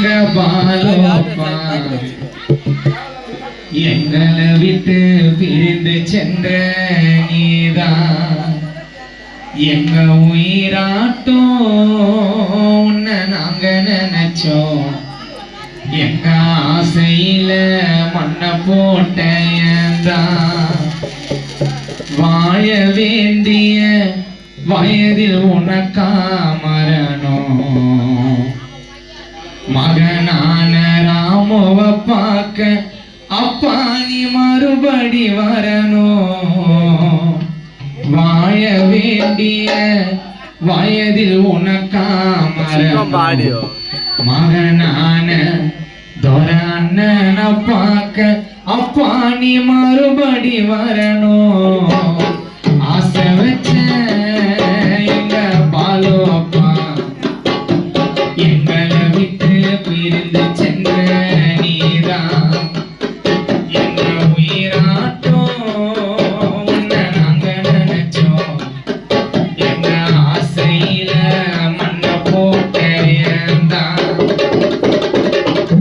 எங்க பாலோப்பா எங்களை விட்டு பிரிந்து சென்ற நீதான் எங்க உயிராட்டம் உன்னை நாங்க நினைச்சோம் எங்க ஆசையில மண்ணை போட்டேன்தான் வாழ வேண்டிய வயதில் உனக்கா மரணம் மகனான ராமோவை பார்க்க அப்பா நீ மறுபடி வரணும் வாழ வேண்டிய வயதில் உனக்கா மரணம் மகனான அண்ணனை பார்க்க அப்பா நீ மறுபடி வரணும் ஆசை வச்ச எங்க பாலோ அப்பா எங்களை விட்டு பிரிந்து சென்ற நீதான் எங்க உயிராட்டம் உன்னை நாங்க நினைச்சோம் எங்க ஆசையில மண்ணை போட்டேன்தான்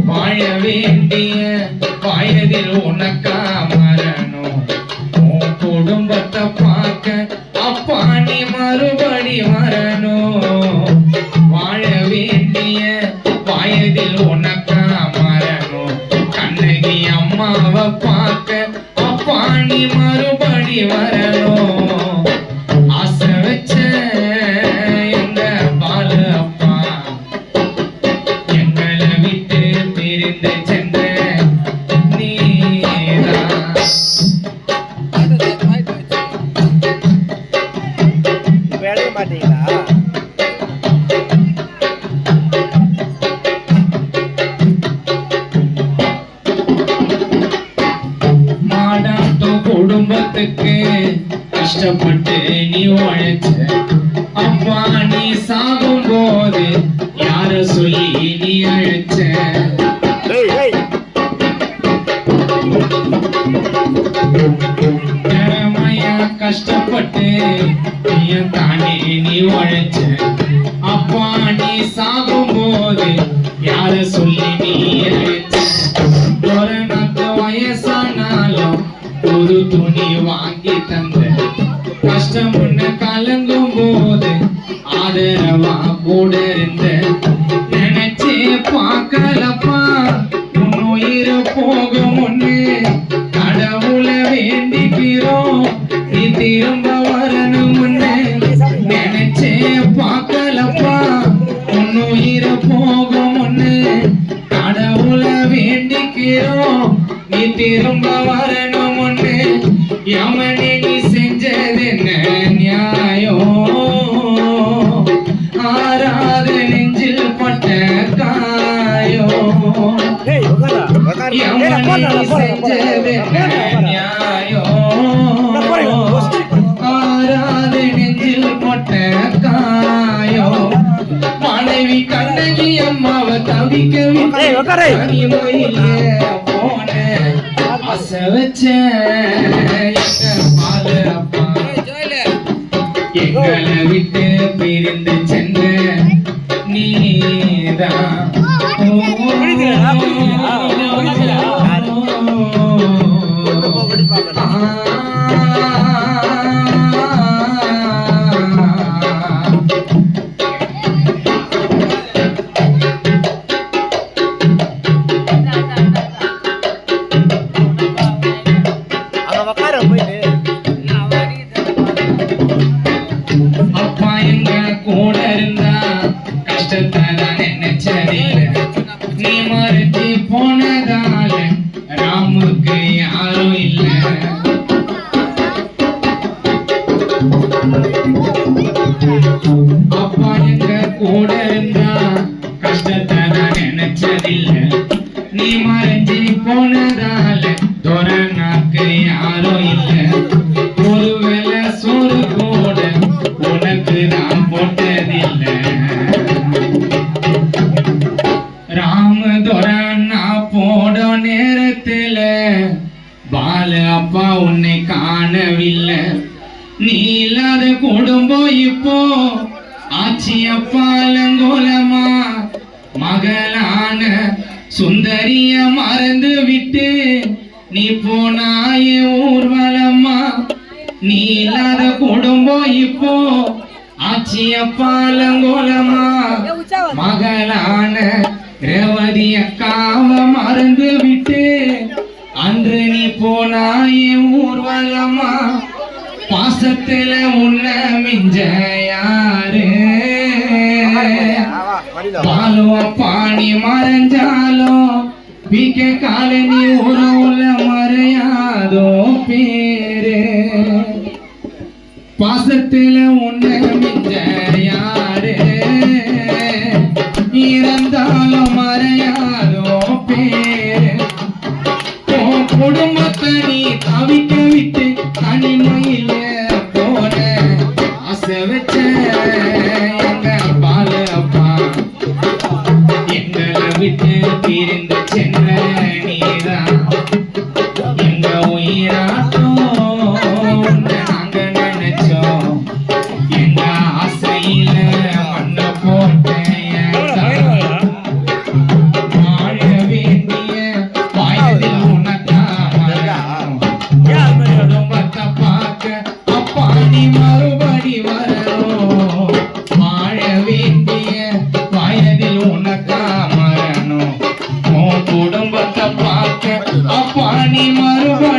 வாழ வேண்டிய வயதில் உனக்கா மரணம் உன் குடும்பத்தை பார்க்க அப்பா நீ மறுபடி வரணும் வாழ வேண்டிய வயதில் உனக்கா மரணம் கண்ணகி அம்மாவை பார்க்க அப்பா நீ மறுபடி வரணும் ஆசை வச்ச எங்க பாலு அப்பா எங்களை விட்டு பிரிந்து சென்ற நீதான் எழுத மாட்டீங்களா மாடாட்டம் குடும்பத்துக்கு கஷ்டப்பட்டு நீ உழைச்ச அப்பா நீ சாகும் போது யார சொல்லி நீ அழைச்ச திறமையா கஷ்டப்பட்டு தானே நீ உழைச்ச அப்பா நீ சாகும் போது யார சொல்லி நீ அழைச்ச கொரோனாக்கு வயசானாலும் புது துணி வாங்கி தந்த கஷ்டம் ஒண்ணு கலங்கும் போது ஆதரவா கூட இருந்த நினைச்சே பார்க்கலப்பா உன் உயிர் போகும் ஒண்ணு கடவுளை வேண்டிக்கிறோம் நீ திரும்ப வரணும் நினைச்சே பார்க்கலப்பா உன் உயிர் போகும் ஒண்ணு கடவுளை வேண்டிக்கிறோம் நீ திரும்ப வரணும் ஒண்ணு யமனே நீ செஞ்சது என்ன நியாயம் ஆறாத நெஞ்சில் பட்ட காயம் யமனே நீ செஞ்சது என்ன நியாயம் ஆறாத நெஞ்சில் பட்ட காயம் மனைவி கண்ணகி அம்மாவை தவிக்க போன ஆசை வச்ச பாலு அப்பா எங்களை விட்டு பிரிந்து சென்ற நீதான் அப்பா எங்க கூட இருந்தா கஷ்டத்தை நினைச்சதில்ல நீ மறுத்து போனதால ராமுக்கு யாரும் இல்ல அப்பா எங்க கூட இருந்தா கஷ்டத்தை நினைச்சதில்ல நீ மறைஞ்சி போனதால தோரனாக்கு யாரும் இல்ல ஒருவேளை சோறு கூட உனக்கு நான் போட்டதில்லை ராமதோரனா போட நேரத்துல பாலு அப்பா உன்னை காணவில்லை நீ இல்லாத குடும்பம் இப்போ ஆட்சி அப்பாலங்கோலமா மகளான சுந்தரிய மறந்து விட்டு நீ போனாயே ஊர்வலம்மா. நீ இல்லாத குடும்பம் இப்போ ஆச்சிய பாலங்கோலமா. மகளான ரேவதி அக்காவ மறந்து விட்டு அன்று நீ போனாயே ஊர்வலமா. பாசத்துல உன்ன மிஞ்ச யாரு பாலுவ பாணி மறைஞ்சாலும் பிக்க காலனி உறவுல மறையாதோ பேரு. பாசத்துல உன்ன மிஞ்ச யாரு இறந்தாலும் மறையாதோ பேரு. குடும்பத்தை நீ தவிக்க விட்டு தனிமையில போன ஆசை வச்ச எங்க பாலப்பா எங்களை விட்டு பிரிந்த